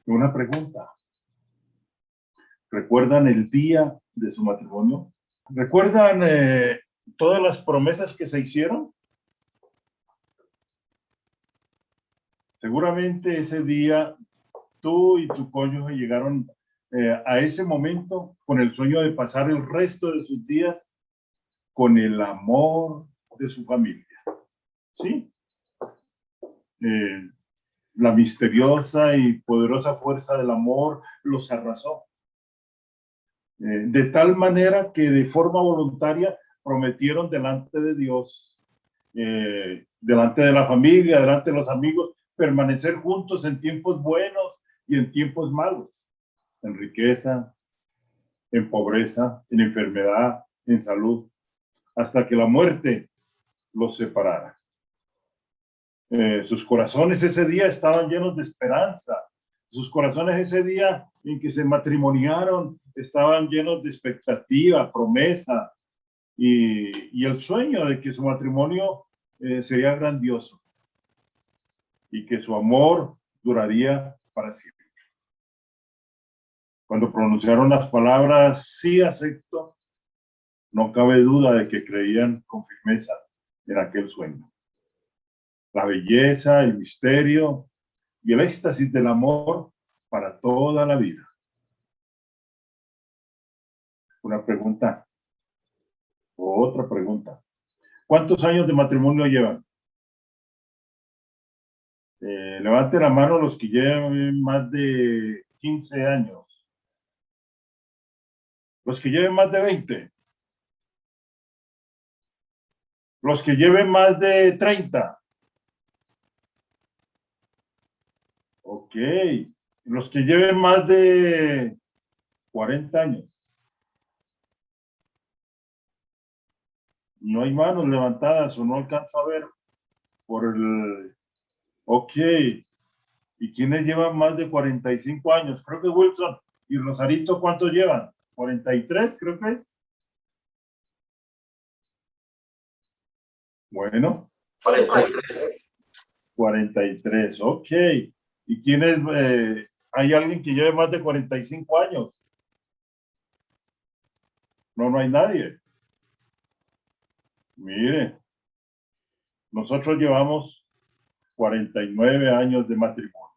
Una pregunta. ¿Recuerdan el día de su matrimonio? ¿Recuerdan todas las promesas que se hicieron? Seguramente ese día tú y tu cónyuge llegaron a ese momento con el sueño de pasar el resto de sus días con el amor de su familia. ¿Sí? La misteriosa y poderosa fuerza del amor los arrasó. De tal manera que de forma voluntaria prometieron delante de Dios, delante de la familia, delante de los amigos, permanecer juntos en tiempos buenos y en tiempos malos, en riqueza, en pobreza, en enfermedad, en salud, hasta que la muerte los separara. Sus corazones ese día estaban llenos de esperanza. Sus corazones ese día en que se matrimoniaron estaban llenos de expectativa, promesa y el sueño de que su matrimonio sería grandioso y que su amor duraría para siempre. Cuando pronunciaron las palabras "sí acepto", no cabe duda de que creían con firmeza en aquel sueño. La belleza, el misterio y el éxtasis del amor para toda la vida. Una pregunta. Otra pregunta. ¿Cuántos años de matrimonio llevan? Levante la mano los que lleven más de 15 años. Los que lleven más de 20. Los que lleven más de 30. Ok. Los que lleven más de 40 años. No hay manos levantadas o no alcanzo a ver por el... Ok. ¿Y quiénes llevan más de 45 años? Creo que Wilson y Rosarito, ¿cuántos llevan? 43, creo que es. Bueno. 43. 43, ok. ¿Y quiénes? ¿Hay alguien que lleve más de 45 años? No, no hay nadie. Mire, nosotros llevamos 49 años de matrimonio.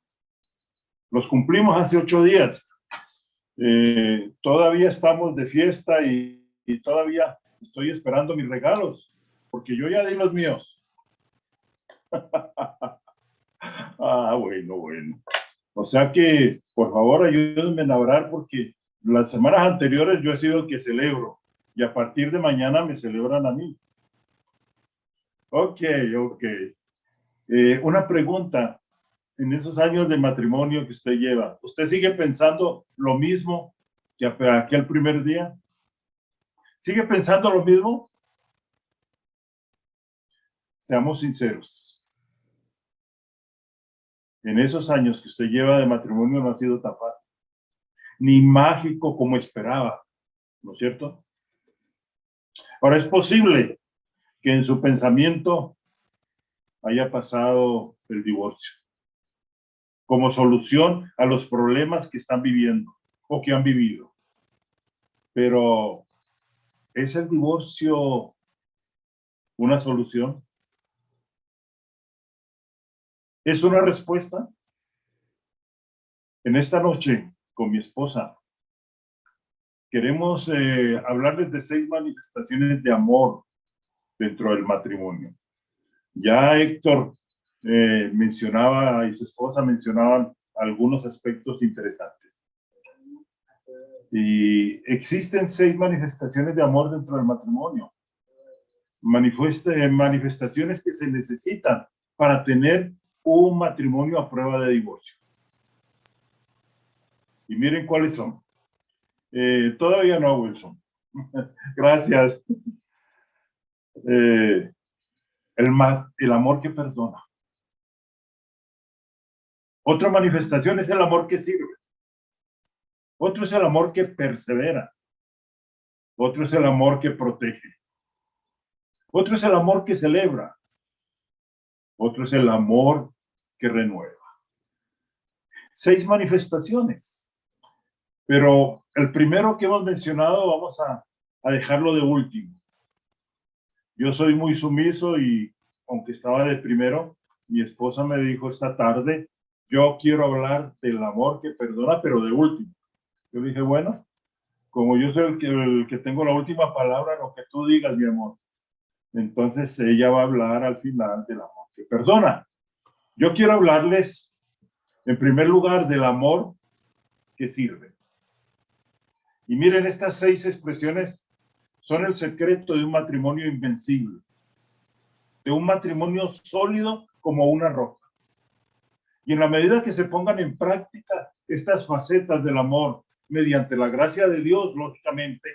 Los cumplimos hace 8 días. Todavía estamos de fiesta y todavía estoy esperando mis regalos, porque yo ya di los míos. Ah, bueno, bueno. O sea que, por favor, ayúdenme a orar, porque las semanas anteriores yo he sido el que celebro y a partir de mañana me celebran a mí. Ok, ok. Una pregunta. En esos años de matrimonio que usted lleva, ¿usted sigue pensando lo mismo que aquel primer día? ¿Sigue pensando lo mismo? Seamos sinceros. En esos años que usted lleva de matrimonio no ha sido tan fácil, ni mágico como esperaba, ¿no es cierto? Ahora, es posible que en su pensamiento haya pasado el divorcio como solución a los problemas que están viviendo o que han vivido. Pero, ¿es el divorcio una solución? ¿Es una respuesta? En esta noche, con mi esposa, queremos hablarles de 6 manifestaciones de amor dentro del matrimonio. Ya Héctor mencionaba y su esposa mencionaban algunos aspectos interesantes. Y existen 6 manifestaciones de amor dentro del matrimonio. Manifestaciones que se necesitan para tener un matrimonio a prueba de divorcio. Y miren cuáles son. Todavía no, Wilson. Gracias. El amor que perdona. Otra manifestación es el amor que sirve. Otro es el amor que persevera. Otro es el amor que protege. Otro es el amor que celebra. Otro es el amor que renueva. 6 manifestaciones. Pero el primero que hemos mencionado vamos a dejarlo de último. Yo soy muy sumiso y aunque estaba de primero, mi esposa me dijo esta tarde, yo quiero hablar del amor que perdona, pero de último. Yo dije, bueno, como yo soy el que tengo la última palabra, lo que tú digas, mi amor. Entonces ella va a hablar al final del amor que perdona. Yo quiero hablarles, en primer lugar, del amor que sirve. Y miren, estas 6 expresiones son el secreto de un matrimonio invencible, de un matrimonio sólido como una roca. Y en la medida que se pongan en práctica estas facetas del amor, mediante la gracia de Dios, lógicamente,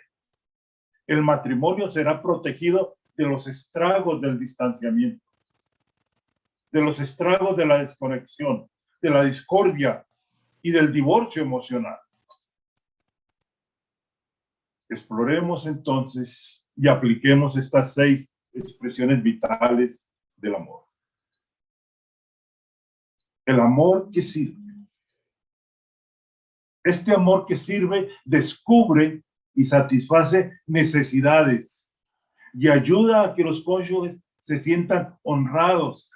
el matrimonio será protegido de los estragos del distanciamiento, de los estragos de la desconexión, de la discordia y del divorcio emocional. Exploremos entonces y apliquemos estas 6 expresiones vitales del amor. El amor que sirve. Este amor que sirve descubre y satisface necesidades y ayuda a que los cónyuges se sientan honrados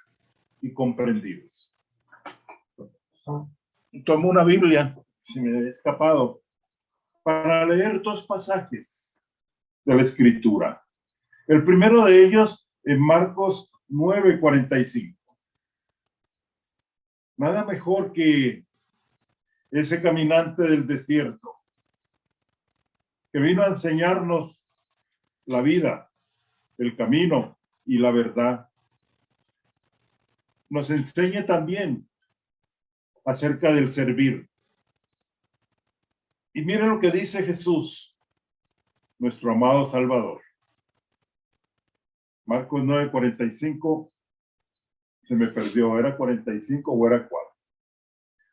y comprendidos. Tomo una Biblia, si me he escapado, para leer 2 pasajes de la Escritura. El primero de ellos en Marcos 9:45. Nada mejor que ese caminante del desierto que vino a enseñarnos la vida, el camino y la verdad. Nos enseña también acerca del servir. Y miren lo que dice Jesús, nuestro amado Salvador. Marcos 9:45, se me perdió, ¿era 45 o era 4?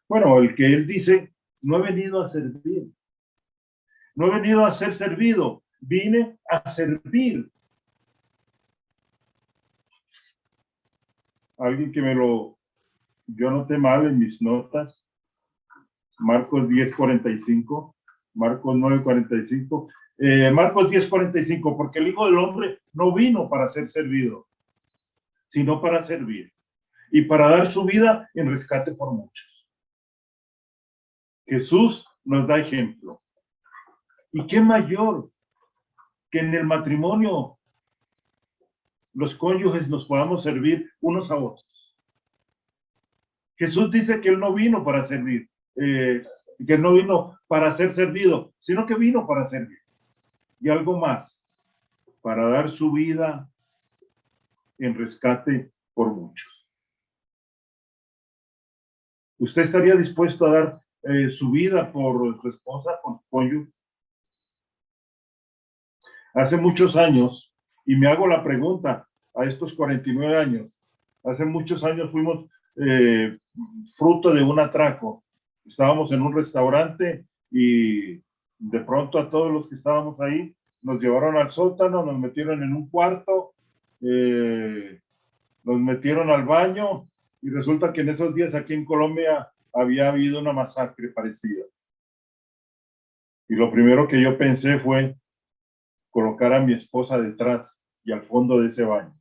Bueno, el que él dice, no he venido a servir, no he venido a ser servido, vine a servir. Alguien que yo anoté mal en mis notas, Marcos 10:45, Marcos 9:45, Marcos 10:45, porque el Hijo del Hombre no vino para ser servido, sino para servir y para dar su vida en rescate por muchos. Jesús nos da ejemplo. ¿Y qué mayor que en el matrimonio los cónyuges nos podamos servir unos a otros? Jesús dice que él no vino para servir, que no vino para ser servido, sino que vino para servir. Y algo más, para dar su vida en rescate por muchos. ¿Usted estaría dispuesto a dar su vida por su esposa, por su cónyuge? Hace muchos años, y me hago la pregunta a estos 49 años, hace muchos años fuimos fruto de un atraco. Estábamos en un restaurante y de pronto a todos los que estábamos ahí nos llevaron al sótano, nos metieron en un cuarto, nos metieron al baño y resulta que en esos días aquí en Colombia había habido una masacre parecida. Y lo primero que yo pensé fue colocar a mi esposa detrás y al fondo de ese baño.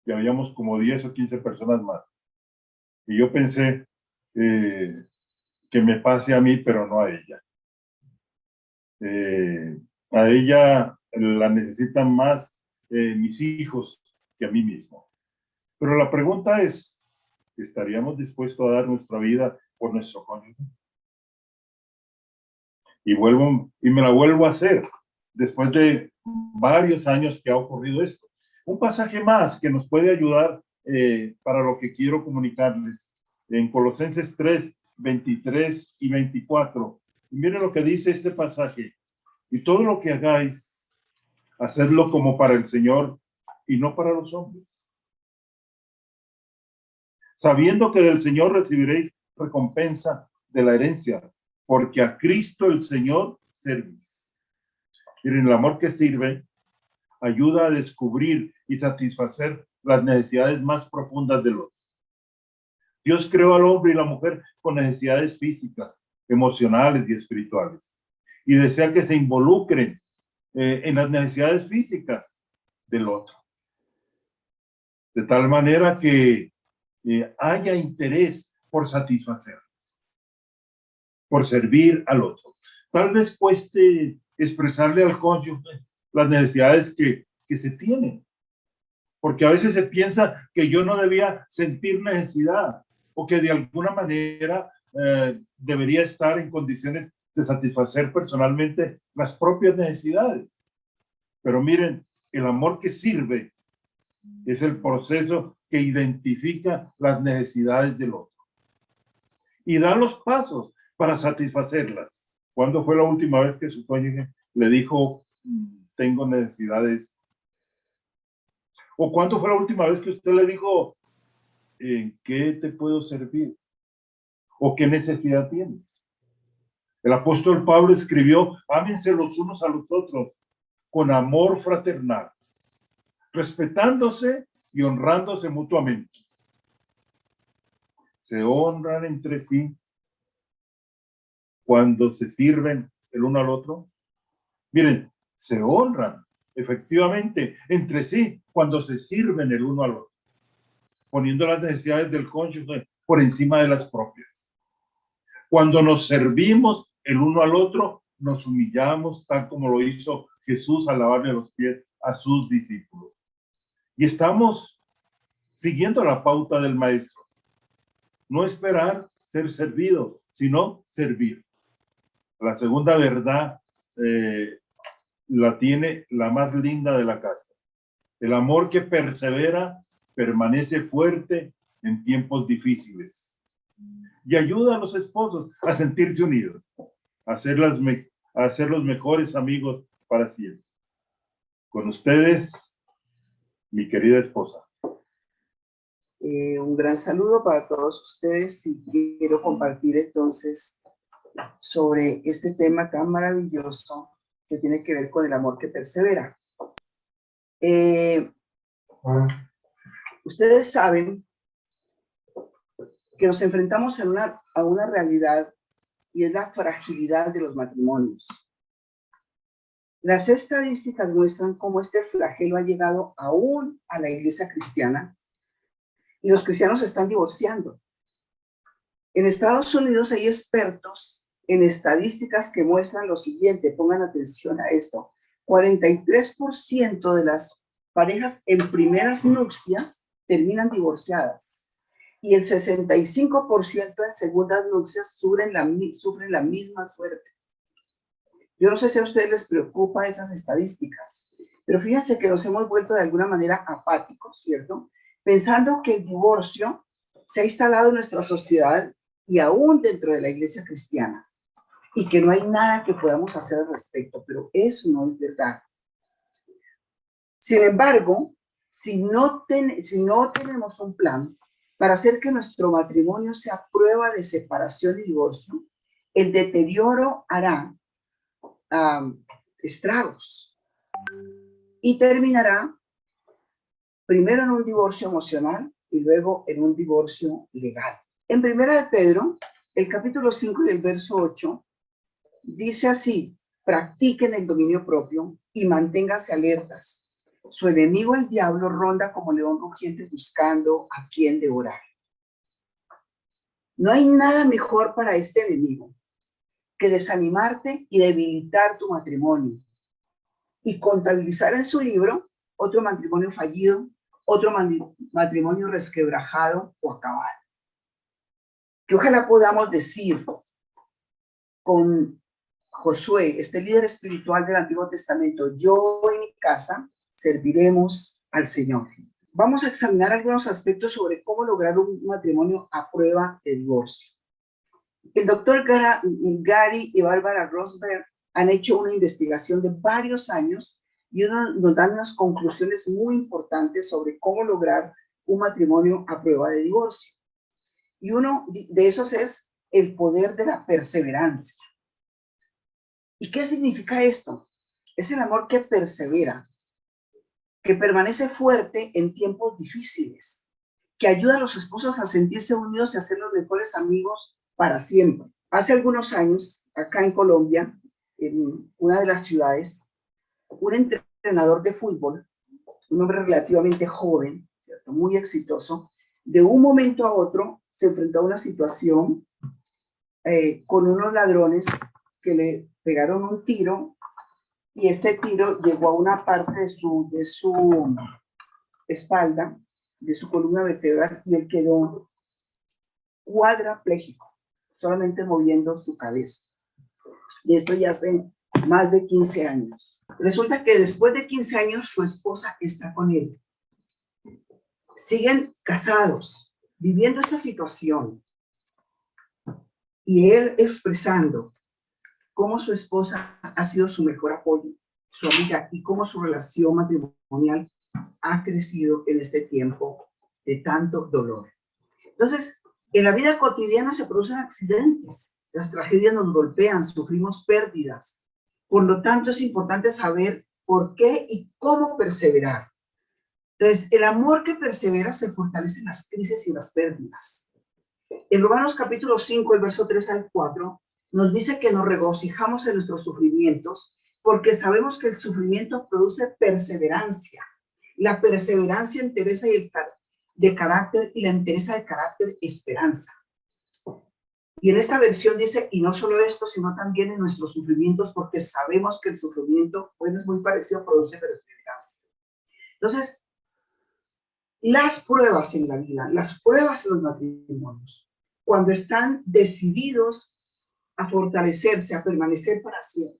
Y habíamos como 10 o 15 personas más. Y yo pensé que me pase a mí, pero no a ella. A ella la necesitan más mis hijos que a mí mismo. Pero la pregunta es, ¿estaríamos dispuestos a dar nuestra vida por nuestro cónyuge? Y me la vuelvo a hacer después de varios años que ha ocurrido esto. Un pasaje más que nos puede ayudar para lo que quiero comunicarles. En Colosenses 3:23 y 24. Y miren lo que dice este pasaje. Y todo lo que hagáis, hacedlo como para el Señor y no para los hombres. Sabiendo que del Señor recibiréis recompensa de la herencia, porque a Cristo el Señor servís. Miren, el amor que sirve ayuda a descubrir y satisfacer las necesidades más profundas del otro. Dios creó al hombre y la mujer con necesidades físicas, emocionales y espirituales. Y desea que se involucren en las necesidades físicas del otro. De tal manera que haya interés por satisfacer, por servir al otro. Tal vez cueste expresarle al cónyuge las necesidades que se tienen, porque a veces se piensa que yo no debía sentir necesidad o que de alguna manera debería estar en condiciones de satisfacer personalmente las propias necesidades. Pero miren, el amor que sirve es el proceso que identifica las necesidades del otro y da los pasos para satisfacerlas. ¿Cuándo fue la última vez que su cónyuge le dijo, tengo necesidades? ¿O cuándo fue la última vez que usted le dijo, ¿en qué te puedo servir? ¿O qué necesidad tienes? El apóstol Pablo escribió, ámense los unos a los otros con amor fraternal, respetándose y honrándose mutuamente. Se honran entre sí cuando se sirven el uno al otro. Miren, se honran efectivamente entre sí cuando se sirven el uno al otro, poniendo las necesidades del cónyuge por encima de las propias. Cuando nos servimos el uno al otro, nos humillamos tal como lo hizo Jesús al lavarle los pies a sus discípulos. Y estamos siguiendo la pauta del maestro. No esperar ser servido, sino servir. La segunda verdad la tiene la más linda de la casa. El amor que persevera permanece fuerte en tiempos difíciles y ayuda a los esposos a sentirse unidos, a ser los mejores amigos para siempre. Con ustedes, mi querida esposa. Un gran saludo para todos ustedes y quiero compartir entonces sobre este tema tan maravilloso que tiene que ver con el amor que persevera. Ustedes saben que nos enfrentamos a una realidad y es la fragilidad de los matrimonios. Las estadísticas muestran cómo este flagelo ha llegado aún a la iglesia cristiana y los cristianos se están divorciando. En Estados Unidos hay expertos en estadísticas que muestran lo siguiente, pongan atención a esto, 43% de las parejas en primeras nupcias terminan divorciadas y el 65% en segundas nupcias sufren la misma suerte. Yo no sé si a ustedes les preocupa esas estadísticas, pero fíjense que nos hemos vuelto de alguna manera apáticos, ¿cierto? Pensando que el divorcio se ha instalado en nuestra sociedad y aún dentro de la iglesia cristiana, y que no hay nada que podamos hacer al respecto, pero eso no es verdad. Sin embargo, si no tenemos un plan para hacer que nuestro matrimonio sea prueba de separación y divorcio, el deterioro hará estragos y terminará primero en un divorcio emocional y luego en un divorcio legal. En Primera de Pedro, el capítulo 5 y el verso 8, dice así, practiquen el dominio propio y manténganse alertas. Su enemigo, el diablo, ronda como león rugiente buscando a quien devorar. No hay nada mejor para este enemigo que desanimarte y debilitar tu matrimonio y contabilizar en su libro otro matrimonio fallido, otro matrimonio resquebrajado o acabado. Que ojalá podamos decir con Josué, este líder espiritual del Antiguo Testamento, yo y mi casa serviremos al Señor. Vamos a examinar algunos aspectos sobre cómo lograr un matrimonio a prueba de divorcio. El doctor Gary y Barbara Rosberg han hecho una investigación de varios años y nos dan unas conclusiones muy importantes sobre cómo lograr un matrimonio a prueba de divorcio. Y uno de esos es el poder de la perseverancia. ¿Y qué significa esto? Es el amor que persevera, que permanece fuerte en tiempos difíciles que ayuda a los esposos a sentirse unidos y a ser los mejores amigos para siempre. Hace algunos años, acá en Colombia, en una de las ciudades, un entrenador de fútbol, un hombre relativamente joven, ¿cierto? Muy exitoso, de un momento a otro se enfrentó a una situación con unos ladrones que le pegaron un tiro y este tiro llegó a una parte de su espalda, de su columna vertebral, y él quedó cuadrapléjico, solamente moviendo su cabeza. Y esto ya hace más de 15 años. Resulta que después de 15 años su esposa está con él. Siguen casados, viviendo esta situación. Y él expresando cómo su esposa ha sido su mejor apoyo, su amiga, y cómo su relación matrimonial ha crecido en este tiempo de tanto dolor. Entonces, en la vida cotidiana se producen accidentes, las tragedias nos golpean, sufrimos pérdidas. Por lo tanto, es importante saber por qué y cómo perseverar. Entonces, el amor que persevera se fortalece en las crisis y las pérdidas. En Romanos capítulo 5, el verso 3 al 4, nos dice que nos regocijamos en nuestros sufrimientos porque sabemos que el sufrimiento produce perseverancia. La perseverancia, entereza de carácter, y la entereza de carácter, esperanza. Y en esta versión dice, y no solo esto, sino también en nuestros sufrimientos, porque sabemos que el sufrimiento, bueno, es muy parecido, produce perseverancia. Entonces, las pruebas en la vida, las pruebas en los matrimonios, cuando están decididos a fortalecerse, a permanecer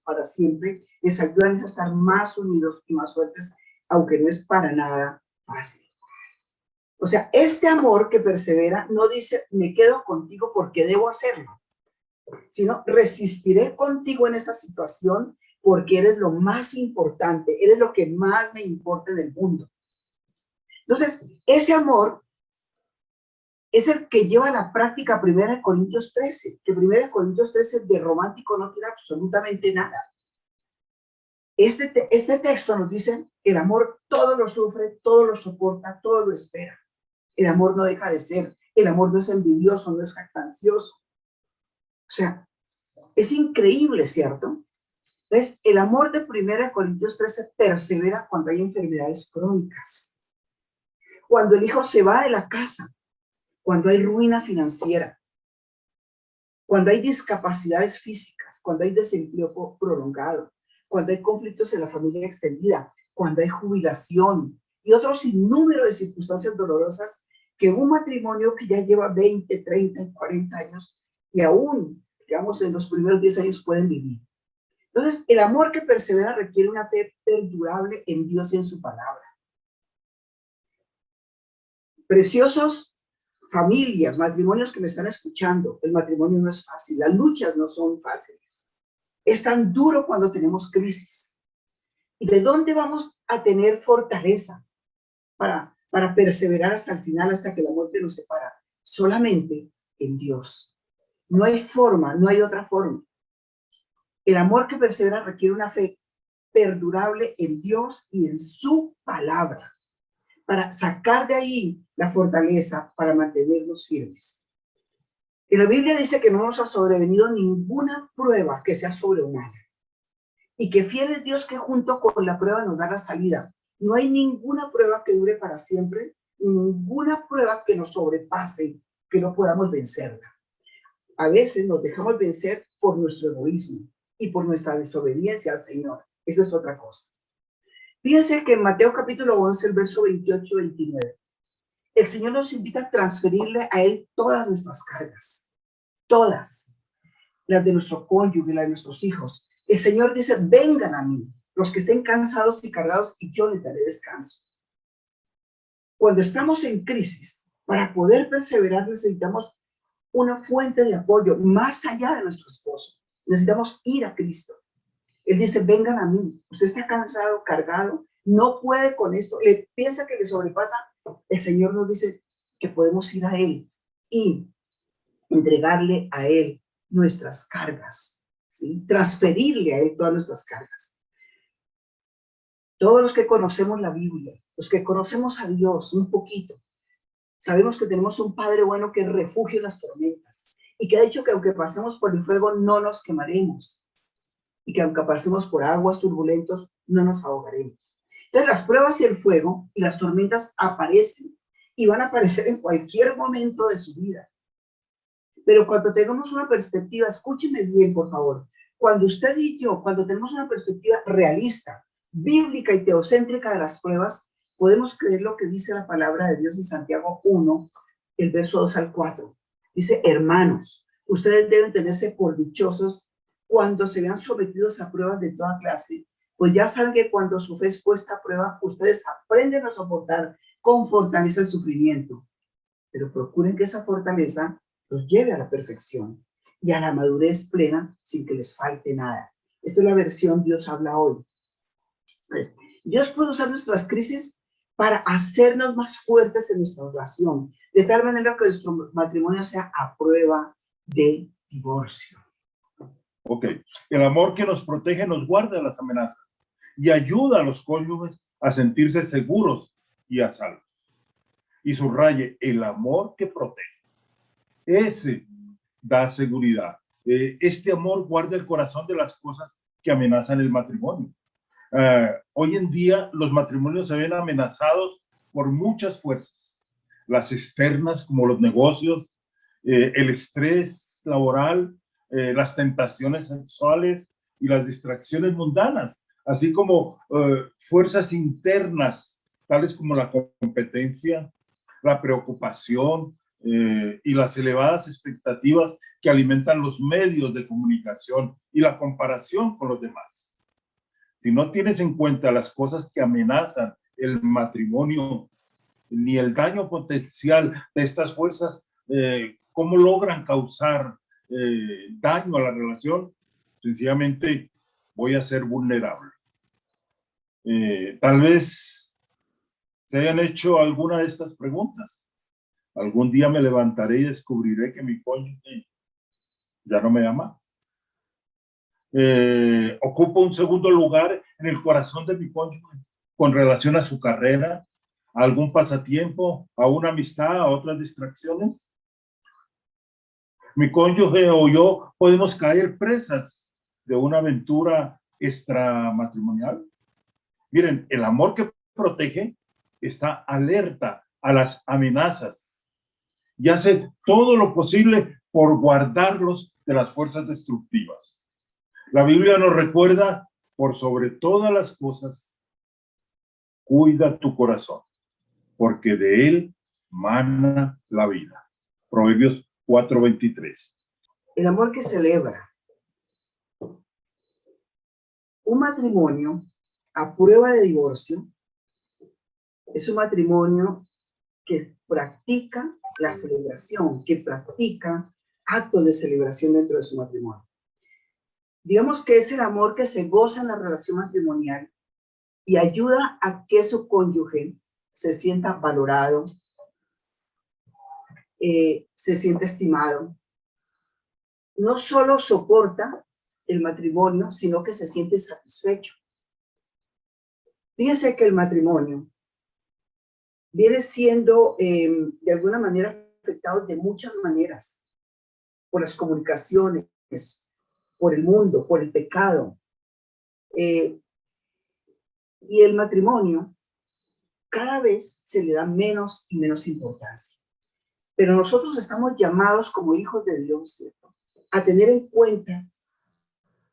para siempre, les ayudan a estar más unidos y más fuertes, aunque no es para nada fácil. O sea, este amor que persevera no dice, me quedo contigo porque debo hacerlo, sino resistiré contigo en esta situación porque eres lo más importante, eres lo que más me importa en el mundo. Entonces, ese amor es el que lleva a la práctica 1 Corintios 13, que 1 Corintios 13 de romántico no tiene absolutamente nada. Este texto nos dice que el amor todo lo sufre, todo lo soporta, todo lo espera. El amor no deja de ser, el amor no es envidioso, no es jactancioso. O sea, es increíble, ¿cierto? Entonces, el amor de 1 Corintios 13 persevera cuando hay enfermedades crónicas, cuando el hijo se va de la casa, cuando hay ruina financiera, cuando hay discapacidades físicas, cuando hay desempleo prolongado, cuando hay conflictos en la familia extendida, cuando hay jubilación y otros sinnúmero de circunstancias dolorosas que un matrimonio que ya lleva 20, 30 y 40 años y aún, digamos, en los primeros 10 años pueden vivir. Entonces, el amor que persevera requiere una fe perdurable en Dios y en su palabra. Preciosos familias, matrimonios que me están escuchando, el matrimonio no es fácil, las luchas no son fáciles. Es tan duro cuando tenemos crisis. ¿Y de dónde vamos a tener fortaleza para perseverar hasta el final, hasta que la muerte nos separa? Solamente en Dios. No hay forma, no hay otra forma. El amor que persevera requiere una fe perdurable en Dios y en su palabra, para sacar de ahí la fortaleza, para mantenernos firmes. Y la Biblia dice que no nos ha sobrevenido ninguna prueba que sea sobrehumana. Y que fiel es Dios que junto con la prueba nos da la salida. No hay ninguna prueba que dure para siempre, y ninguna prueba que nos sobrepase, que no podamos vencerla. A veces nos dejamos vencer por nuestro egoísmo y por nuestra desobediencia al Señor. Esa es otra cosa. Fíjense que en Mateo capítulo 11, el verso 28 y 29, el Señor nos invita a transferirle a Él todas nuestras cargas. Todas. Las de nuestro cónyuge, las de nuestros hijos. El Señor dice, vengan a mí, los que estén cansados y cargados, y yo les daré descanso. Cuando estamos en crisis, para poder perseverar necesitamos una fuente de apoyo más allá de nuestro esposo. Necesitamos ir a Cristo. Él dice, vengan a mí. Usted está cansado, cargado, no puede con esto, le piensa que le sobrepasa. El Señor nos dice que podemos ir a Él y entregarle a Él nuestras cargas, ¿sí? Transferirle a Él todas nuestras cargas. Todos los que conocemos la Biblia, los que conocemos a Dios un poquito, Sabemos que tenemos un Padre bueno que es refugio en las tormentas y que ha dicho que aunque pasemos por el fuego no nos quemaremos y que aunque pasemos por aguas turbulentos no nos ahogaremos. Entonces las pruebas y el fuego y las tormentas aparecen y van a aparecer en cualquier momento de su vida. Pero cuando tengamos una perspectiva, escúcheme bien, por favor, cuando usted y yo, cuando tenemos una perspectiva realista, bíblica y teocéntrica de las pruebas, podemos creer lo que dice la palabra de Dios en Santiago 1, el verso 2 al 4. Dice, hermanos, ustedes deben tenerse por dichosos cuando se vean sometidos a pruebas de toda clase, pues ya saben que cuando su fe es puesta a prueba, ustedes aprenden a soportar con fortaleza el sufrimiento. Pero procuren que esa fortaleza los lleve a la perfección y a la madurez plena sin que les falte nada. Esta es la versión Dios habla hoy. Pues, Dios puede usar nuestras crisis para hacernos más fuertes en nuestra relación, de tal manera que nuestro matrimonio sea a prueba de divorcio. Ok, el amor que nos protege nos guarda de las amenazas y ayuda a los cónyuges a sentirse seguros y a salvo. Y subraye, el amor que protege. Ese da seguridad. Este amor guarda el corazón de las cosas que amenazan el matrimonio. Hoy en día los matrimonios se ven amenazados por muchas fuerzas. Las externas como los negocios, el estrés laboral, las tentaciones sexuales y las distracciones mundanas, así como fuerzas internas, tales como la competencia, la preocupación y las elevadas expectativas que alimentan los medios de comunicación y la comparación con los demás. Si no tienes en cuenta las cosas que amenazan el matrimonio, ni el daño potencial de estas fuerzas, cómo logran causar daño a la relación, sencillamente voy a ser vulnerable. Tal vez se hayan hecho alguna de estas preguntas. Algún día me levantaré y descubriré que mi cónyuge ya no me ama. Ocupa un segundo lugar en el corazón de mi cónyuge con relación a su carrera, a algún pasatiempo, a una amistad, a otras distracciones. Mi cónyuge o yo podemos caer presas de una aventura extramatrimonial. Miren, el amor que protege está alerta a las amenazas y hace todo lo posible por guardarlos de las fuerzas destructivas. La Biblia nos recuerda, por sobre todas las cosas, cuida tu corazón, porque de él mana la vida. Proverbios 4:23. El amor que celebra. Un matrimonio a prueba de divorcio es un matrimonio que practica la celebración, que practica actos de celebración dentro de su matrimonio. Digamos que es el amor que se goza en la relación matrimonial y ayuda a que su cónyuge se sienta valorado, se sienta estimado. No solo soporta el matrimonio, sino que se siente satisfecho. Fíjense que el matrimonio viene siendo de alguna manera afectado de muchas maneras, por las comunicaciones, por el mundo, por el pecado. Y el matrimonio cada vez se le da menos y menos importancia. Pero nosotros estamos llamados como hijos de Dios, ¿cierto?, a tener en cuenta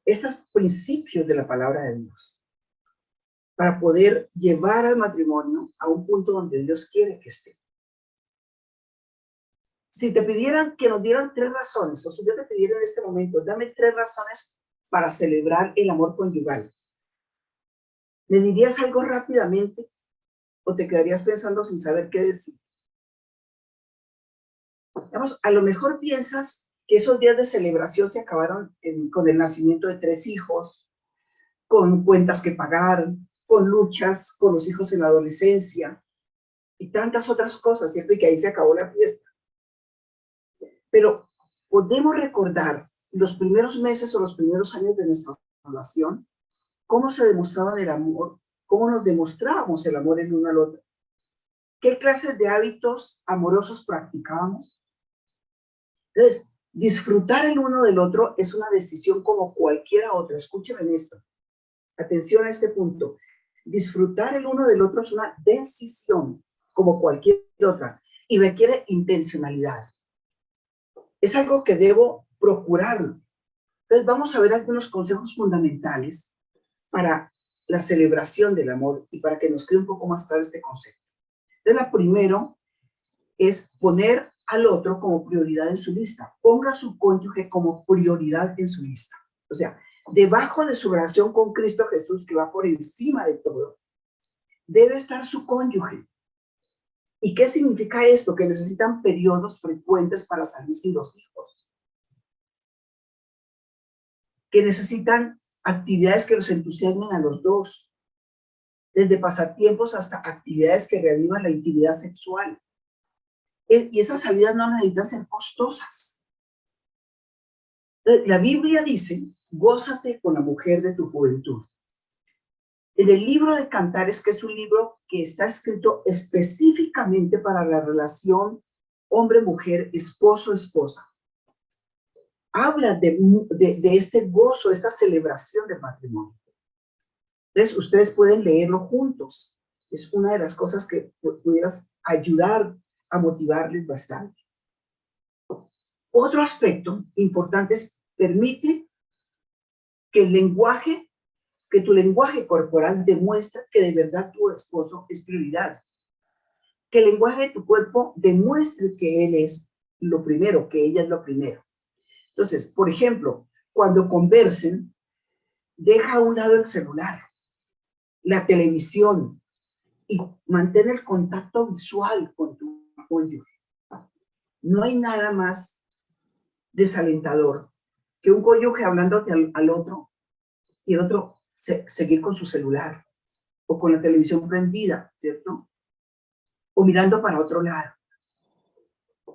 estos principios de la palabra de Dios para poder llevar al matrimonio a un punto donde Dios quiere que esté. Si te pidieran que nos dieran 3 razones, o si yo te pidiera en este momento, dame 3 razones para celebrar el amor conyugal, ¿le dirías algo rápidamente o te quedarías pensando sin saber qué decir? Digamos, a lo mejor piensas que esos días de celebración se acabaron con el nacimiento de 3 hijos, con cuentas que pagar, con luchas con los hijos en la adolescencia y tantas otras cosas, ¿cierto? Y que ahí se acabó la fiesta. Pero podemos recordar los primeros meses o los primeros años de nuestra relación, cómo se demostraba el amor, cómo nos demostrábamos el amor el uno al otro. ¿Qué clases de hábitos amorosos practicábamos? Entonces, disfrutar el uno del otro es una decisión como cualquiera otra. Escúcheme en esto. Atención a este punto. Disfrutar el uno del otro es una decisión como cualquier otra y requiere intencionalidad. Es algo que debo procurarlo. Entonces vamos a ver algunos consejos fundamentales para la celebración del amor y para que nos quede un poco más claro este concepto. Entonces, la primero es poner al otro como prioridad en su lista. Ponga a su cónyuge como prioridad en su lista. O sea, debajo de su relación con Cristo Jesús, que va por encima de todo, debe estar su cónyuge. ¿Y qué significa esto? Que necesitan periodos frecuentes para salir sin los hijos. Que necesitan actividades que los entusiasmen a los dos. Desde pasatiempos hasta actividades que reavivan la intimidad sexual. Y esas salidas no necesitan ser costosas. La Biblia dice, gózate con la mujer de tu juventud. En el libro de Cantares, que es un libro que está escrito específicamente para la relación hombre-mujer, esposo-esposa, habla de este gozo, de esta celebración del matrimonio. Entonces, ustedes pueden leerlo juntos. Es una de las cosas que pudieras ayudar a motivarles bastante. Otro aspecto importante es, permite que tu lenguaje corporal demuestre que de verdad tu esposo es prioridad. Que el lenguaje de tu cuerpo demuestre que él es lo primero, que ella es lo primero. Entonces, por ejemplo, cuando conversen, deja a un lado el celular, la televisión y mantén el contacto visual con tu cónyuge. No hay nada más desalentador que un cónyuge hablándote al otro y el otro seguir con su celular o con la televisión prendida, ¿cierto? O mirando para otro lado.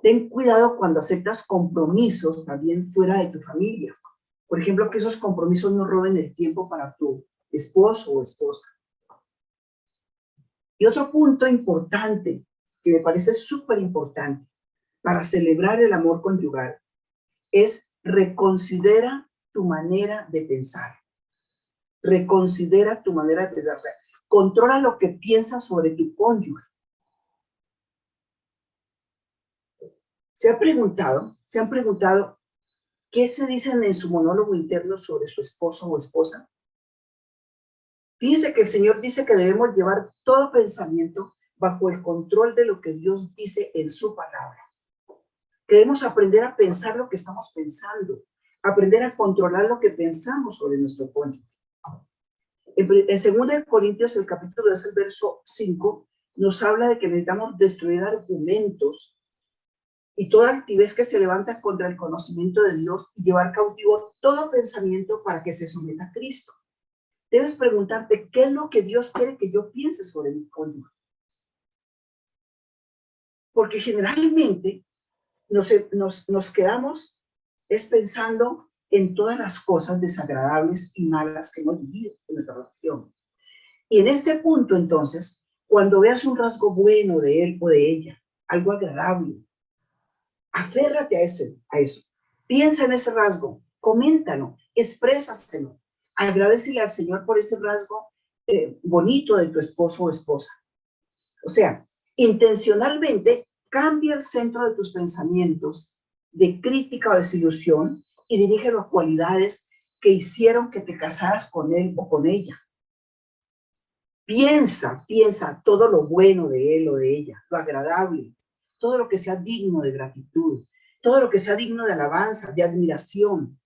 Ten cuidado cuando aceptas compromisos también fuera de tu familia. Por ejemplo, que esos compromisos no roben el tiempo para tu esposo o esposa. Y otro punto importante, que me parece súper importante para celebrar el amor conyugal, es reconsidera tu manera de pensar. Reconsidera tu manera de pensar. O sea, controla lo que piensas sobre tu cónyuge. ¿Se han preguntado qué se dicen en su monólogo interno sobre su esposo o esposa? Fíjense que el Señor dice que debemos llevar todo pensamiento bajo el control de lo que Dios dice en su palabra. Debemos aprender a pensar lo que estamos pensando, aprender a controlar lo que pensamos sobre nuestro cónyuge. En 2 Corintios, el capítulo 2, el verso 5, nos habla de que necesitamos destruir argumentos y toda altivez que se levanta contra el conocimiento de Dios y llevar cautivo todo pensamiento para que se someta a Cristo. Debes preguntarte, ¿qué es lo que Dios quiere que yo piense sobre mi cónyuge? Porque generalmente nos quedamos pensando en todas las cosas desagradables y malas que hemos vivido en nuestra relación. Y en este punto, entonces, cuando veas un rasgo bueno de él o de ella, algo agradable, aférrate a eso. Piensa en ese rasgo, coméntalo, exprésaselo. Agradecele al Señor por ese rasgo bonito de tu esposo o esposa. O sea, intencionalmente cambia el centro de tus pensamientos de crítica o desilusión y dirígelo a cualidades que hicieron que te casaras con él o con ella. Piensa todo lo bueno de él o de ella, lo agradable, todo lo que sea digno de gratitud, todo lo que sea digno de alabanza, de admiración.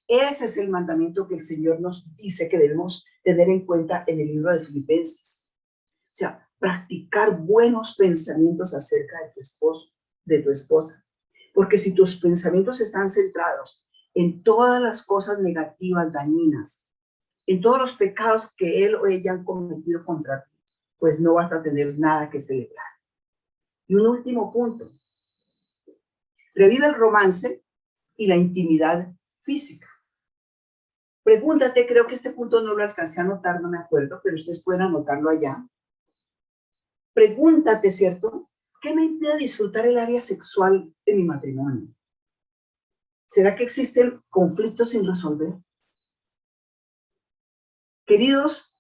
Ese es el mandamiento que el Señor nos dice que debemos tener en cuenta en el libro de Filipenses. O sea, practicar buenos pensamientos acerca de tu esposo, de tu esposa. Porque si tus pensamientos están centrados en todas las cosas negativas, dañinas, en todos los pecados que él o ella han cometido contra ti, pues no vas a tener nada que celebrar. Y un último punto. Revive el romance y la intimidad física. Pregúntate, creo que este punto no lo alcancé a anotar, no me acuerdo, pero ustedes pueden anotarlo allá. Pregúntate, ¿cierto? ¿Qué me impide disfrutar el área sexual en mi matrimonio? ¿Será que existen conflictos sin resolver? Queridos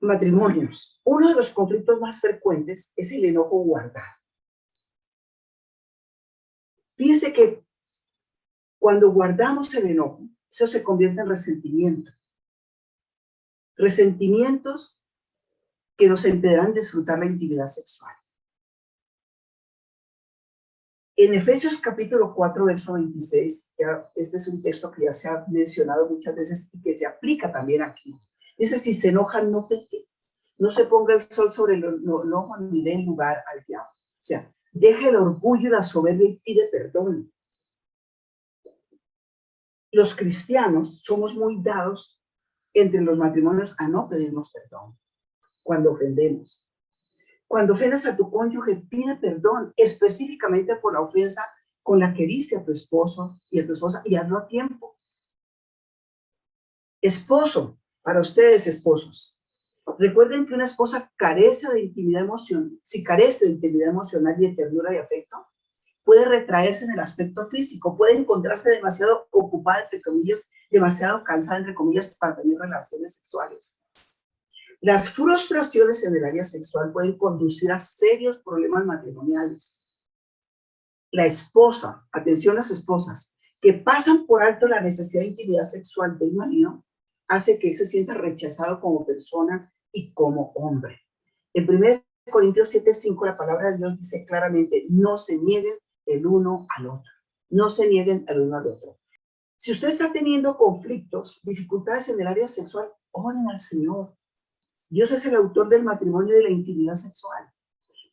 matrimonios, uno de los conflictos más frecuentes es el enojo guardado. Fíjese que cuando guardamos el enojo, eso se convierte en resentimiento. Resentimientos que nos impedirán disfrutar la intimidad sexual. En Efesios capítulo 4, verso 26, este es un texto que ya se ha mencionado muchas veces y que se aplica también aquí. Dice, si se enojan, no pequen. No se ponga el sol sobre el enojo ni den lugar al diablo. O sea, deja el orgullo y la soberbia y pide perdón. Los cristianos somos muy dados entre los matrimonios a no pedirnos perdón cuando ofendemos. Cuando ofendas a tu cónyuge, pide perdón específicamente por la ofensa con la que heriste a tu esposo y a tu esposa y hazlo a tiempo. Esposo, para ustedes esposos, recuerden que una esposa carece de intimidad emocional. Si carece de intimidad emocional y de ternura y afecto, puede retraerse en el aspecto físico, puede encontrarse demasiado ocupada, entre comillas, demasiado cansada, entre comillas, para tener relaciones sexuales. Las frustraciones en el área sexual pueden conducir a serios problemas matrimoniales. La esposa, atención las esposas, que pasan por alto la necesidad de intimidad sexual del marido, hace que él se sienta rechazado como persona y como hombre. En 1 Corintios 7:5 la palabra de Dios dice claramente, no se nieguen el uno al otro. No se nieguen el uno al otro. Si usted está teniendo conflictos, dificultades en el área sexual, oren al Señor. Dios es el autor del matrimonio y de la intimidad sexual.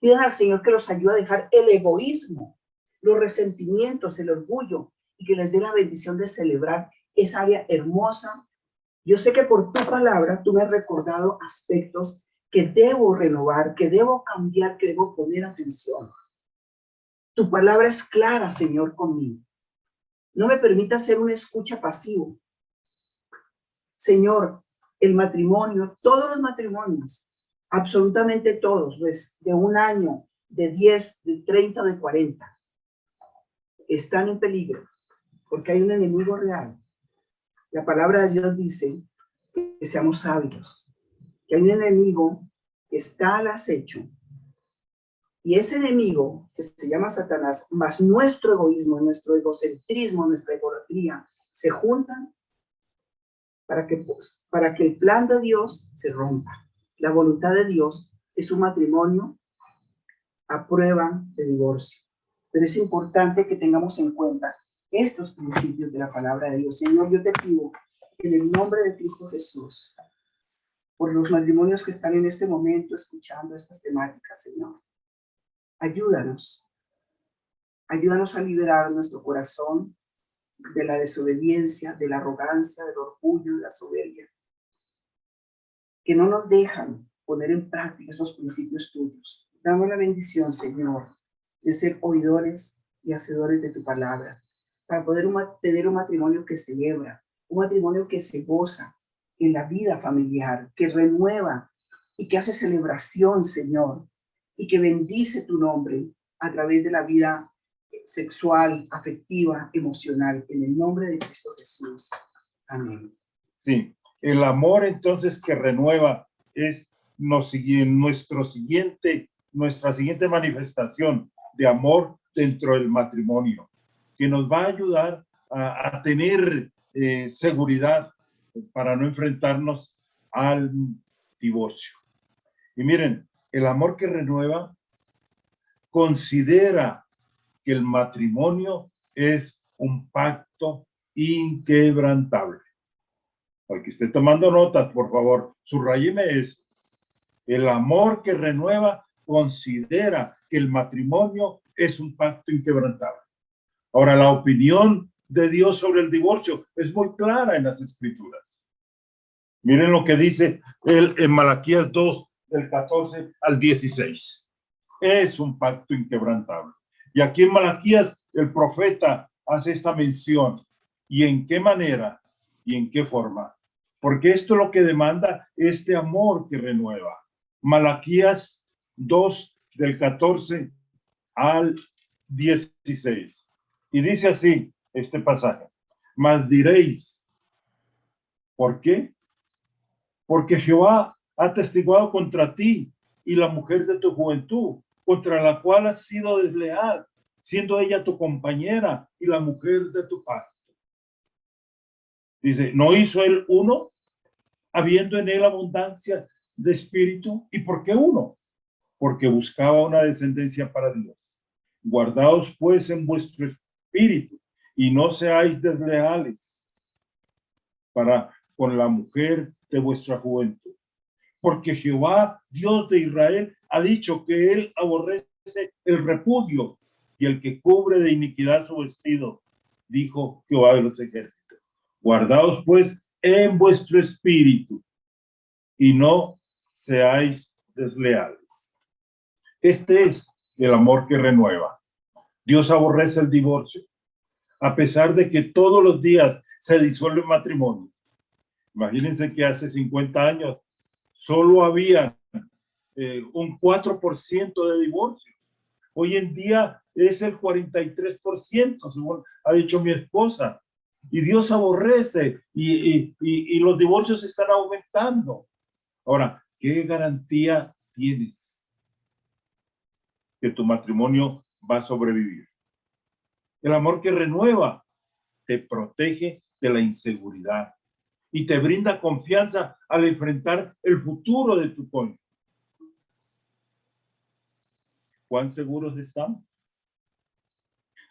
Pidan al Señor que los ayude a dejar el egoísmo, los resentimientos, el orgullo, y que les dé la bendición de celebrar esa área hermosa. Yo sé que por tu palabra tú me has recordado aspectos que debo renovar, que debo cambiar, que debo poner atención. Tu palabra es clara, Señor, conmigo. No me permita ser un escucha pasivo. Señor, el matrimonio, todos los matrimonios, absolutamente todos, pues de un año, de 10, de 30, de 40, están en peligro porque hay un enemigo real. La palabra de Dios dice que seamos sabios, que hay un enemigo que está al acecho y ese enemigo que se llama Satanás, más nuestro egoísmo, nuestro egocentrismo, nuestra egolatría, se juntan para que el plan de Dios se rompa. La voluntad de Dios es un matrimonio a prueba de divorcio. Pero es importante que tengamos en cuenta estos principios de la palabra de Dios. Señor, yo te pido en el nombre de Cristo Jesús, por los matrimonios que están en este momento escuchando estas temáticas, Señor, ayúdanos. Ayúdanos a liberar nuestro corazón de la desobediencia, de la arrogancia, del orgullo, de la soberbia, que no nos dejan poner en práctica esos principios tuyos. Damos la bendición, Señor, de ser oidores y hacedores de tu palabra, para poder tener un matrimonio que celebra, un matrimonio que se goza en la vida familiar, que renueva y que hace celebración, Señor, y que bendice tu nombre a través de la vida sexual, afectiva, emocional, en el nombre de Cristo Jesús. Amén. Sí, el amor entonces que renueva es nuestra siguiente manifestación de amor dentro del matrimonio, que nos va a ayudar a tener seguridad para no enfrentarnos al divorcio. Y miren, el amor que renueva considera que el matrimonio es un pacto inquebrantable. Al que esté tomando notas, por favor, subráyeme eso. El amor que renueva considera que el matrimonio es un pacto inquebrantable. Ahora, la opinión de Dios sobre el divorcio es muy clara en las Escrituras. Miren lo que dice él en Malaquías 2, del 14 al 16. Es un pacto inquebrantable. Y aquí en Malaquías el profeta hace esta mención. ¿Y en qué manera? ¿Y en qué forma? Porque esto es lo que demanda este amor que renueva. Malaquías 2 del 14 al 16. Y dice así este pasaje: mas diréis, ¿por qué? Porque Jehová ha testiguado contra ti y la mujer de tu juventud, contra la cual has sido desleal, siendo ella tu compañera y la mujer de tu pacto. Dice, ¿no hizo él uno, habiendo en él abundancia de espíritu? ¿Y por qué uno? Porque buscaba una descendencia para Dios. Guardaos pues en vuestro espíritu y no seáis desleales para con la mujer de vuestra juventud. Porque Jehová, Dios de Israel, ha dicho que él aborrece el repudio y el que cubre de iniquidad su vestido, dijo Jehová de los ejércitos. Guardaos pues en vuestro espíritu y no seáis desleales. Este es el amor que renueva. Dios aborrece el divorcio, a pesar de que todos los días se disuelve el matrimonio. Imagínense que hace 50 años solo había un 4% de divorcio. Hoy en día es el 43%, según ha dicho mi esposa. Y Dios aborrece y los divorcios están aumentando. Ahora, ¿qué garantía tienes que tu matrimonio va a sobrevivir? El amor que renueva te protege de la inseguridad y te brinda confianza al enfrentar el futuro de tu cónyuge. ¿Cuán seguros estamos?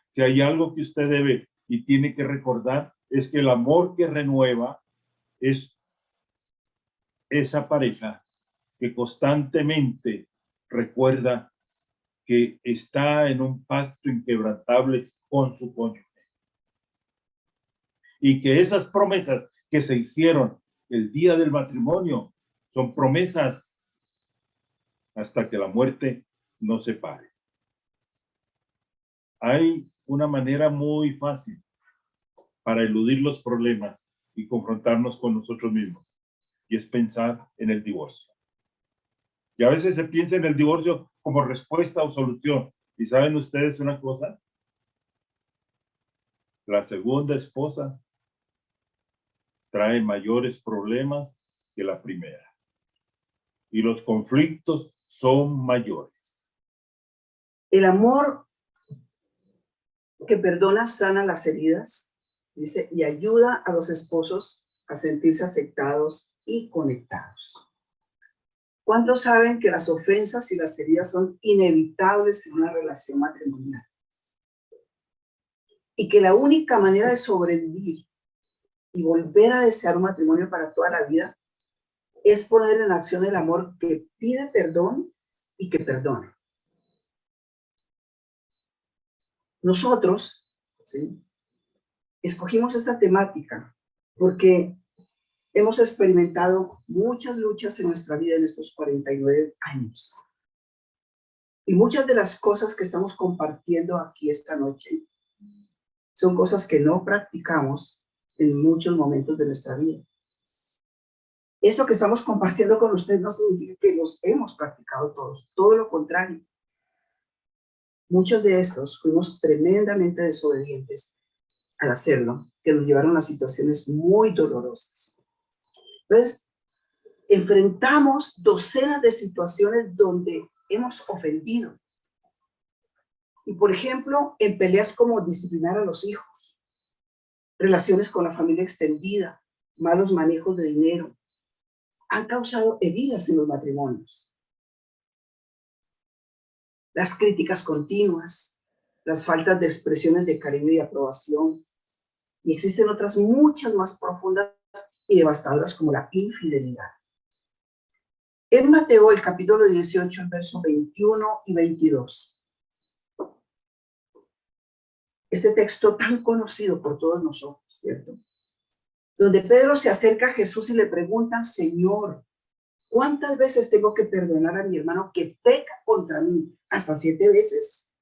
Si hay algo que usted debe y tiene que recordar, es que el amor que renueva es esa pareja que constantemente recuerda que está en un pacto inquebrantable con su cónyuge. Y que esas promesas que se hicieron el día del matrimonio son promesas hasta que la muerte nos separe. Hay una manera muy fácil para eludir los problemas y confrontarnos con nosotros mismos, y es pensar en el divorcio. Y a veces se piensa en el divorcio como respuesta o solución. ¿Y saben ustedes una cosa? La segunda esposa trae mayores problemas que la primera. Y los conflictos son mayores. El amor que perdona sana las heridas, dice, y ayuda a los esposos a sentirse aceptados y conectados. ¿Cuántos saben que las ofensas y las heridas son inevitables en una relación matrimonial? Y que la única manera de sobrevivir y volver a desear un matrimonio para toda la vida es poner en acción el amor que pide perdón y que perdona. Nosotros, ¿sí?, escogimos esta temática porque hemos experimentado muchas luchas en nuestra vida en estos 49 años. Y muchas de las cosas que estamos compartiendo aquí esta noche son cosas que no practicamos en muchos momentos de nuestra vida. Esto que estamos compartiendo con ustedes no significa que los hemos practicado todos, todo lo contrario. Muchos de estos fuimos tremendamente desobedientes al hacerlo, que nos llevaron a situaciones muy dolorosas. Entonces, enfrentamos docenas de situaciones donde hemos ofendido. Y, por ejemplo, en peleas como disciplinar a los hijos, relaciones con la familia extendida, malos manejos de dinero, han causado heridas en los matrimonios. Las críticas continuas, las faltas de expresiones de cariño y aprobación, y existen otras muchas más profundas y devastadoras como la infidelidad. En Mateo, el capítulo 18, el verso 21 y 22. Este texto tan conocido por todos nosotros, ¿cierto? Donde Pedro se acerca a Jesús y le pregunta, Señor, ¿cuántas veces tengo que perdonar a mi hermano que peca contra mí? ¿Hasta 7 veces?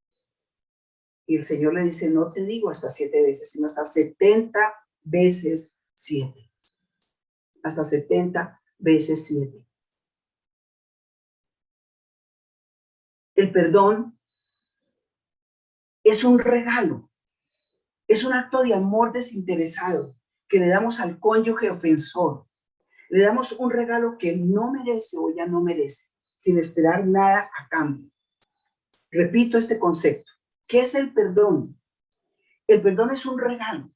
Y el Señor le dice, no te digo hasta 7 veces, sino hasta 70 veces 7. Hasta 70 veces 7. El perdón es un regalo, es un acto de amor desinteresado que le damos al cónyuge ofensor. Le damos un regalo que no merece o ya no merece, sin esperar nada a cambio. Repito este concepto. ¿Qué es el perdón? El perdón es un regalo.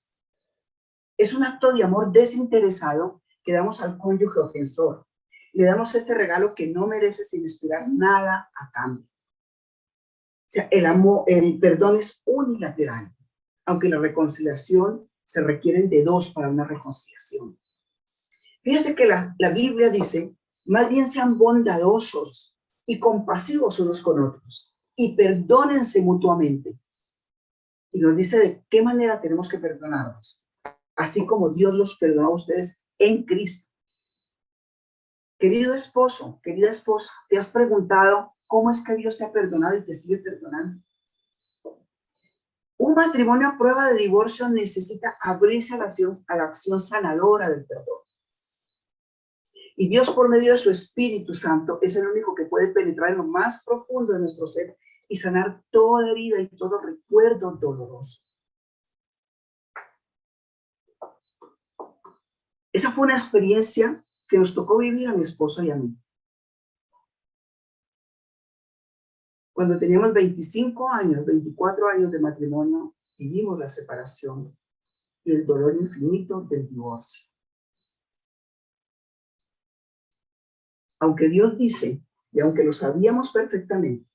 Es un acto de amor desinteresado que damos al cónyuge ofensor. Le damos este regalo que no merece sin esperar nada a cambio. O sea, el perdón es unilateral, aunque la reconciliación se requieren de dos para una reconciliación. Fíjense que la Biblia dice, más bien sean bondadosos y compasivos unos con otros y perdónense mutuamente. Y nos dice de qué manera tenemos que perdonarnos, así como Dios los perdonó a ustedes en Cristo. Querido esposo, querida esposa, ¿te has preguntado cómo es que Dios te ha perdonado y te sigue perdonando? Un matrimonio a prueba de divorcio necesita abrirse a la acción sanadora del perdón. Y Dios, por medio de su Espíritu Santo, es el único que puede penetrar en lo más profundo de nuestro ser y sanar toda herida y todo recuerdo doloroso. Esa fue una experiencia que nos tocó vivir a mi esposo y a mí. Cuando teníamos 25 años, 24 años de matrimonio, vivimos la separación y el dolor infinito del divorcio. Aunque Dios dice, y aunque lo sabíamos perfectamente,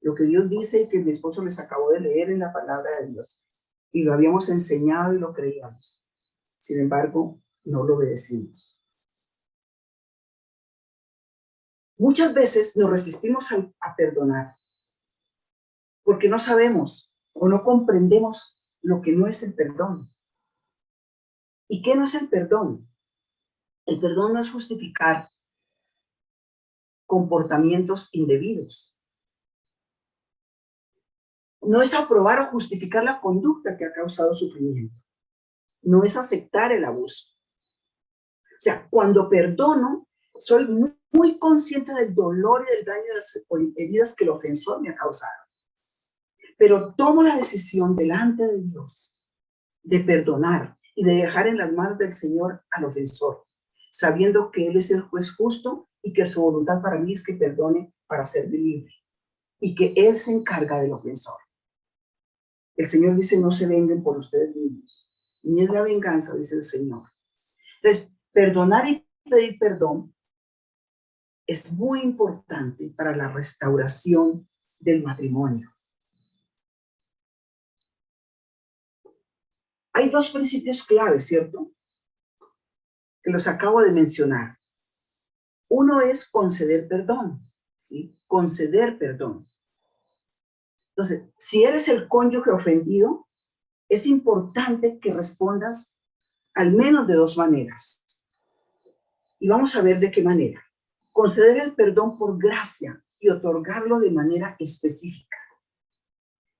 lo que Dios dice y que mi esposo les acabó de leer en la palabra de Dios, y lo habíamos enseñado y lo creíamos, sin embargo, no lo obedecimos. Muchas veces nos resistimos a perdonar, porque no sabemos o no comprendemos lo que no es el perdón. ¿Y qué no es el perdón? El perdón no es justificar comportamientos indebidos. No es aprobar o justificar la conducta que ha causado sufrimiento. No es aceptar el abuso. O sea, cuando perdono, soy muy consciente del dolor y del daño de las heridas que el ofensor me ha causado. Pero tomo la decisión delante de Dios de perdonar y de dejar en las manos del Señor al ofensor, sabiendo que Él es el juez justo y que su voluntad para mí es que perdone para ser libre y que Él se encarga del ofensor. El Señor dice, no se vengan por ustedes mismos, ni es la venganza, dice el Señor. Entonces, perdonar y pedir perdón es muy importante para la restauración del matrimonio. Hay dos principios claves, ¿cierto? Que los acabo de mencionar. Uno es conceder perdón, ¿sí? Conceder perdón. Entonces, si eres el cónyuge ofendido, es importante que respondas al menos de dos maneras. Y vamos a ver de qué manera. Conceder el perdón por gracia y otorgarlo de manera específica.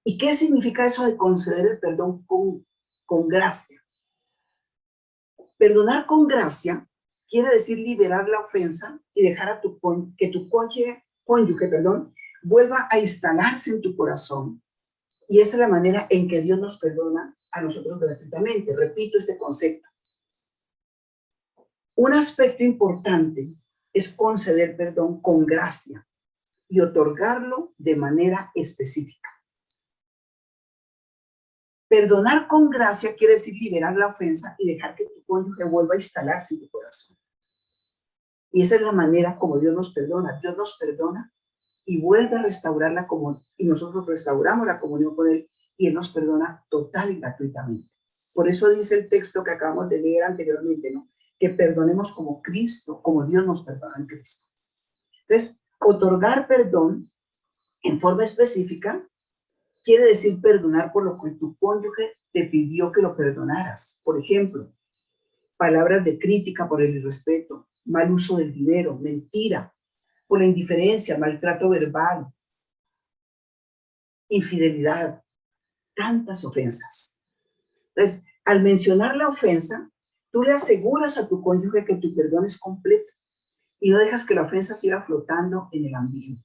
¿Y qué significa eso de conceder el perdón con gracia? Perdonar con gracia quiere decir liberar la ofensa y dejar que tu cónyuge, vuelva a instalarse en tu corazón. Y esa es la manera en que Dios nos perdona a nosotros gratuitamente. Repito este concepto. Un aspecto importante es conceder perdón con gracia y otorgarlo de manera específica. Perdonar con gracia quiere decir liberar la ofensa y dejar que tu cónyuge vuelva a instalarse en tu corazón. Y esa es la manera como Dios nos perdona. Dios nos perdona y vuelve a restaurar la comunión. Y nosotros restauramos la comunión con Él y Él nos perdona total y gratuitamente. Por eso dice el texto que acabamos de leer anteriormente, ¿no? Que perdonemos como Cristo, como Dios nos perdona en Cristo. Entonces, otorgar perdón en forma específica quiere decir perdonar por lo que tu cónyuge te pidió que lo perdonaras. Por ejemplo, palabras de crítica por el irrespeto, mal uso del dinero, mentira, por la indiferencia, maltrato verbal, infidelidad, tantas ofensas. Entonces, al mencionar la ofensa, tú le aseguras a tu cónyuge que tu perdón es completo y no dejas que la ofensa siga flotando en el ambiente.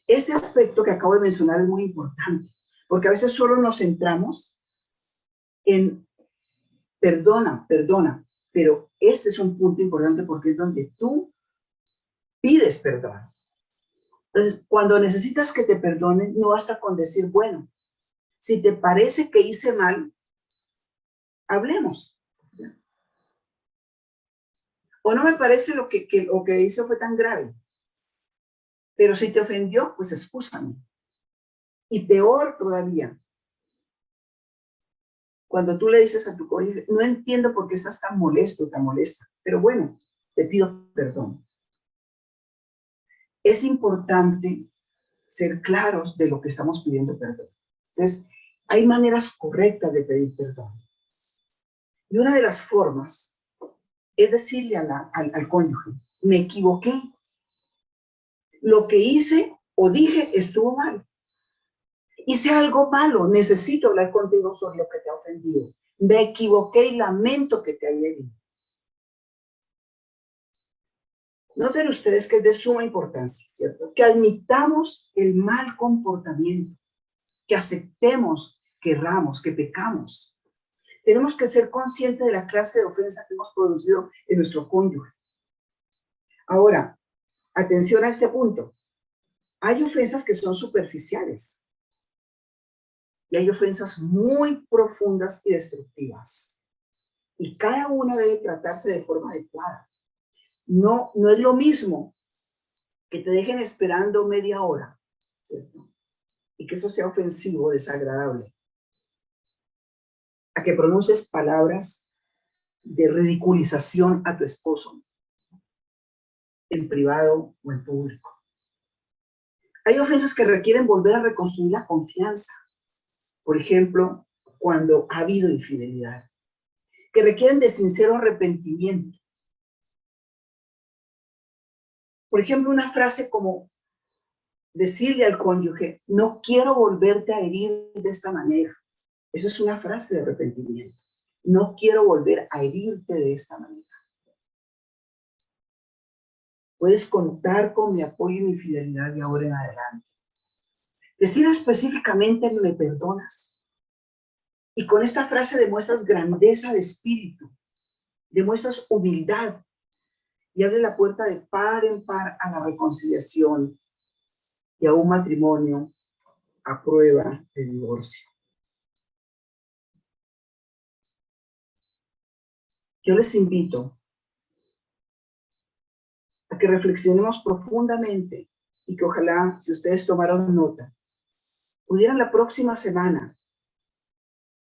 Este aspecto que acabo de mencionar es muy importante, porque a veces solo nos centramos en perdona, pero este es un punto importante porque es donde tú pides perdón. Entonces, cuando necesitas que te perdonen, no basta con decir, bueno, si te parece que hice mal, hablemos. O no me parece lo que hice fue tan grave. Pero si te ofendió, pues excúsame. Y peor todavía, cuando tú le dices a tu cónyuge, no entiendo por qué estás tan molesto, tan molesta, pero bueno, te pido perdón. Es importante ser claros de lo que estamos pidiendo perdón. Entonces, hay maneras correctas de pedir perdón. Y una de las formas es decirle al cónyuge, me equivoqué. Lo que hice o dije estuvo mal. Hice algo malo, necesito hablar contigo sobre lo que te ha ofendido. Me equivoqué y lamento que te haya herido. Noten ustedes que es de suma importancia, ¿cierto? Que admitamos el mal comportamiento, que aceptemos que erramos, que pecamos. Tenemos que ser conscientes de la clase de ofensa que hemos producido en nuestro cónyuge. Ahora, atención a este punto. Hay ofensas que son superficiales. Y hay ofensas muy profundas y destructivas. Y cada una debe tratarse de forma adecuada. No es lo mismo que te dejen esperando media hora, ¿cierto? Y que eso sea ofensivo, desagradable, a que pronuncies palabras de ridiculización a tu esposo, en privado o en público. Hay ofensas que requieren volver a reconstruir la confianza. Por ejemplo, cuando ha habido infidelidad, que requieren de sincero arrepentimiento. Por ejemplo, una frase como decirle al cónyuge, no quiero volverte a herir de esta manera. Esa es una frase de arrepentimiento. No quiero volver a herirte de esta manera. Puedes contar con mi apoyo y mi fidelidad de ahora en adelante. Decir específicamente, me perdonas. Y con esta frase demuestras grandeza de espíritu, demuestras humildad y abre la puerta de par en par a la reconciliación y a un matrimonio a prueba de divorcio. Yo les invito a que reflexionemos profundamente y que ojalá, si ustedes tomaron nota, pudieran la próxima semana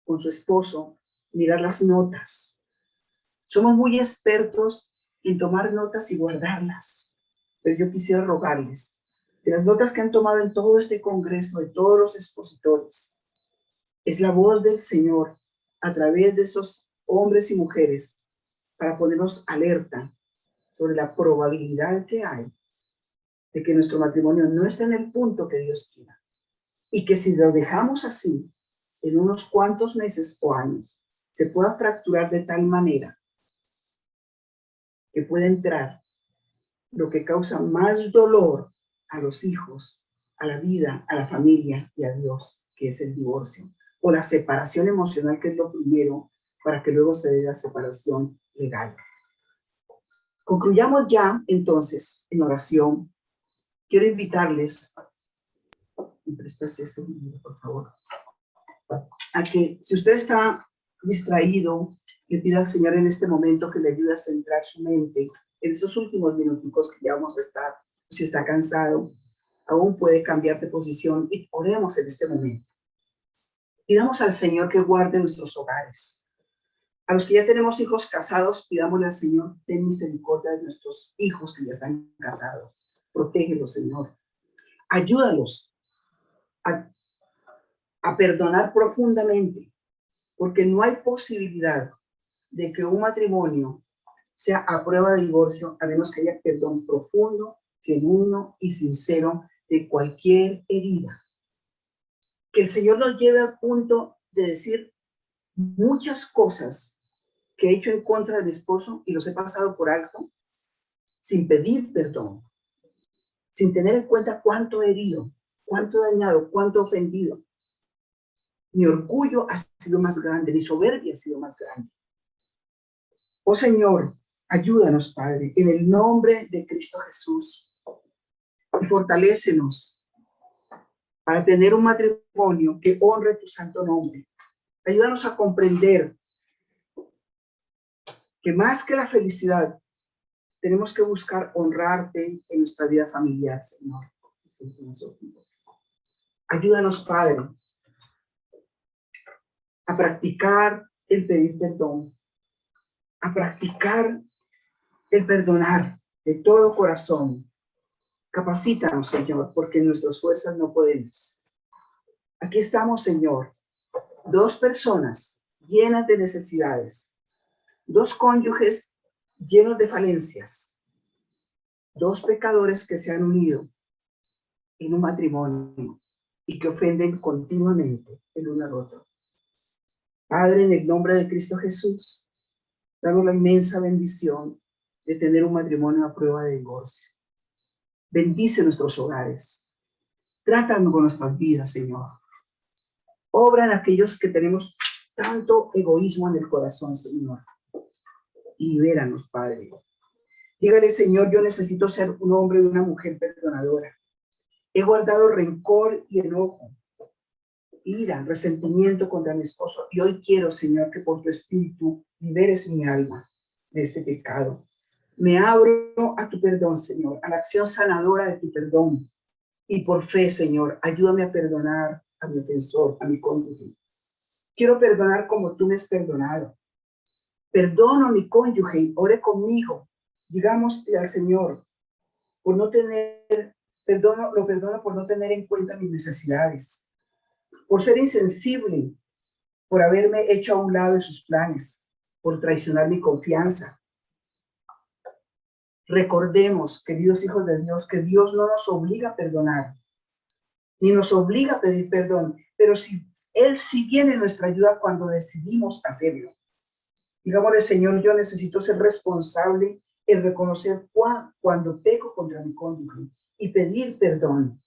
con su esposo mirar las notas. Somos muy expertos en tomar notas y guardarlas, pero yo quisiera rogarles de las notas que han tomado en todo este congreso, de todos los expositores, es la voz del Señor a través de esos hombres y mujeres para ponernos alerta sobre la probabilidad que hay de que nuestro matrimonio no esté en el punto que Dios quiera. Y que si lo dejamos así, en unos cuantos meses o años, se pueda fracturar de tal manera que pueda entrar lo que causa más dolor a los hijos, a la vida, a la familia y a Dios, que es el divorcio, o la separación emocional, que es lo primero, para que luego se dé la separación legal. Concluyamos ya, entonces, en oración. Quiero invitarles, ¿me prestas esto, por favor? A que, si usted está distraído, le pida al Señor en este momento que le ayude a centrar su mente en esos últimos minuticos que ya vamos a estar. Si está cansado, aún puede cambiar de posición y oremos en este momento. Pidamos al Señor que guarde nuestros hogares. A los que ya tenemos hijos casados, pidámosle al Señor, ten misericordia de nuestros hijos que ya están casados. Protégelos, Señor. Ayúdalos a perdonar profundamente, porque no hay posibilidad de que un matrimonio sea a prueba de divorcio, a menos que haya perdón profundo, genuino y sincero de cualquier herida. Que el Señor nos lleve al punto de decir muchas cosas que he hecho en contra de mi esposo y los he pasado por alto sin pedir perdón. sin tener en cuenta cuánto he herido, cuánto he dañado, cuánto he ofendido. Mi orgullo ha sido más grande, mi soberbia ha sido más grande. Oh Señor, ayúdanos, Padre, en el nombre de Cristo Jesús, y fortalécenos para tener un matrimonio que honre tu santo nombre. Ayúdanos a comprender que más que la felicidad, tenemos que buscar honrarte en nuestra vida familiar, Señor. Ayúdanos, Padre, a practicar el pedir perdón, a practicar el perdonar de todo corazón. Capacítanos, Señor, porque en nuestras fuerzas no podemos. Aquí estamos, Señor, dos personas llenas de necesidades, dos cónyuges llenos de falencias, dos pecadores que se han unido en un matrimonio y que ofenden continuamente el uno al otro. Padre, en el nombre de Cristo Jesús, danos la inmensa bendición de tener un matrimonio a prueba de divorcio. Bendice nuestros hogares. Trátanos con nuestras vidas, Señor. Obra en aquellos que tenemos tanto egoísmo en el corazón, Señor. Y libéranos, Padre. Dígale, Señor, yo necesito ser un hombre y una mujer perdonadora. He guardado rencor y enojo, ira, resentimiento contra mi esposo. Y hoy quiero, Señor, que por tu espíritu liberes mi alma de este pecado. Me abro a tu perdón, Señor, a la acción sanadora de tu perdón. Y por fe, Señor, ayúdame a perdonar a mi ofensor, a mi cónyuge. Quiero perdonar como tú me has perdonado. Perdono a mi cónyuge, ore conmigo. Digámosle al Señor, por no tener, lo perdono por no tener en cuenta mis necesidades, por ser insensible, por haberme hecho a un lado de sus planes, por traicionar mi confianza. Recordemos, queridos hijos de Dios, que Dios no nos obliga a perdonar, ni nos obliga a pedir perdón, pero Él sí viene en nuestra ayuda cuando decidimos hacerlo. Digámosle, Señor, yo necesito ser responsable en reconocer cuando peco contra mi cónyuge y pedir perdón.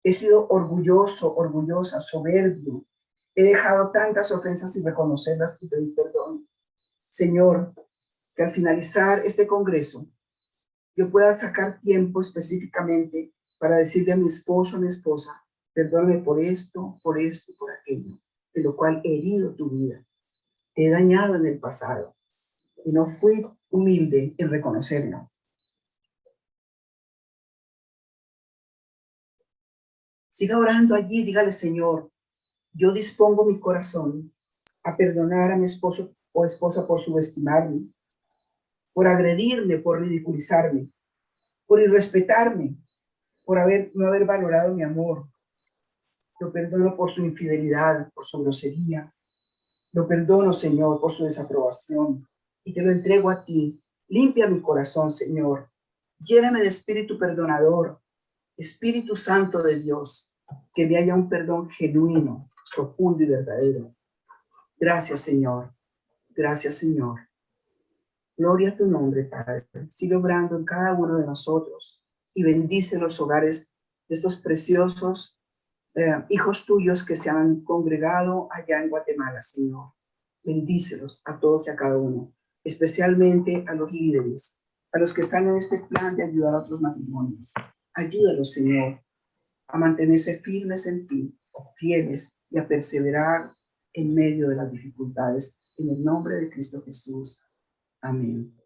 He sido orgulloso, orgullosa, soberbio. He dejado tantas ofensas sin reconocerlas y pedir perdón. Señor, que al finalizar este congreso, yo pueda sacar tiempo específicamente para decirle a mi esposo, a mi esposa, perdóname por esto, por aquello, de lo cual he herido tu vida. Te he dañado en el pasado y no fui humilde en reconocerlo. Siga orando allí, dígale, Señor, yo dispongo mi corazón a perdonar a mi esposo o esposa por subestimarme, por agredirme, por ridiculizarme, por irrespetarme, por no haber valorado mi amor. Lo perdono por su infidelidad, por su grosería. Lo perdono, Señor, por su desaprobación. Y te lo entrego a ti. Limpia mi corazón, Señor. Lléname de espíritu perdonador, Espíritu Santo de Dios, que me haya un perdón genuino, profundo y verdadero. Gracias, Señor. Gracias, Señor. Gloria a tu nombre, Padre. Sigue obrando en cada uno de nosotros y bendice los hogares de estos preciosos hijos tuyos que se han congregado allá en Guatemala, Señor. Bendícelos a todos y a cada uno, especialmente a los líderes, a los que están en este plan de ayudar a otros matrimonios. Ayúdalos, Señor, a mantenerse firmes en ti, fieles y a perseverar en medio de las dificultades. En el nombre de Cristo Jesús. Amén.